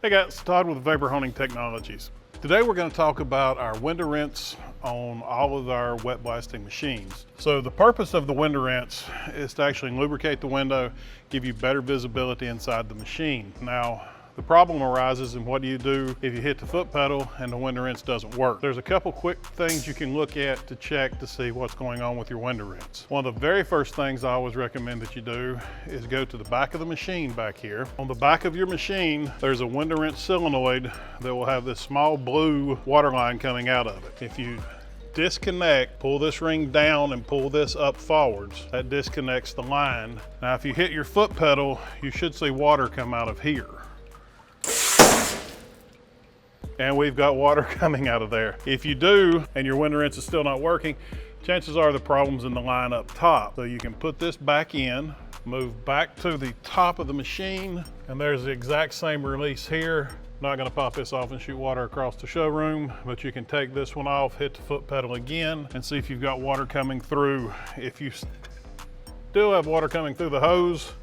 Hey guys, Todd with Vapor Hunting Technologies. Today we're going to talk about our window rinse on all of our wet blasting machines. So the purpose of the window rinse is to actually lubricate the window, give you better visibility inside the machine. Now, the problem arises in what do you do if you hit the foot pedal and the window rinse doesn't work. There's a couple quick things you can look at to check to see what's going on with your window rinse. One of the very first things I always recommend that you do is go to the back of the machine back here. On the back of your machine, there's a window rinse solenoid that will have this small blue water line coming out of it. If you disconnect, pull this ring down and pull this up forwards, that disconnects the line. Now if you hit your foot pedal, you should see water come out of here. And we've got water coming out of there. If you do, and your window rinse is still not working, chances are the problem's in the line up top. So you can put this back in, move back to the top of the machine, and there's the exact same release here. Not gonna pop this off and shoot water across the showroom, but you can take this one off, hit the foot pedal again, and see if you've got water coming through. If you still have water coming through the hose,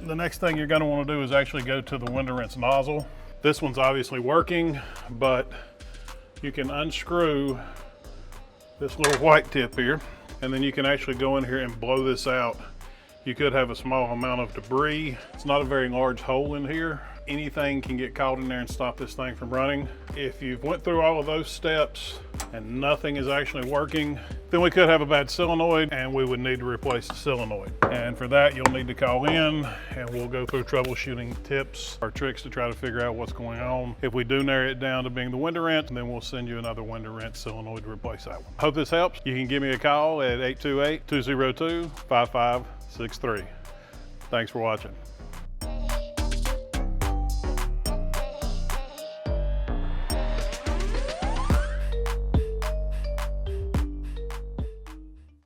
the next thing you're gonna wanna do is actually go to the window rinse nozzle. This one's obviously working, but you can unscrew this little white tip here, and then you can actually go in here and blow this out. You could have a small amount of debris. It's not a very large hole in here. Anything can get caught in there and stop this thing from running. If you've went through all of those steps and nothing is actually working, then we could have a bad solenoid and we would need to replace the solenoid. And for that, you'll need to call in and we'll go through troubleshooting tips or tricks to try to figure out what's going on. If we do narrow it down to being the window rinse, then we'll send you another window rinse solenoid to replace that one. Hope this helps. You can give me a call at 828-202-5563. Thanks for watching.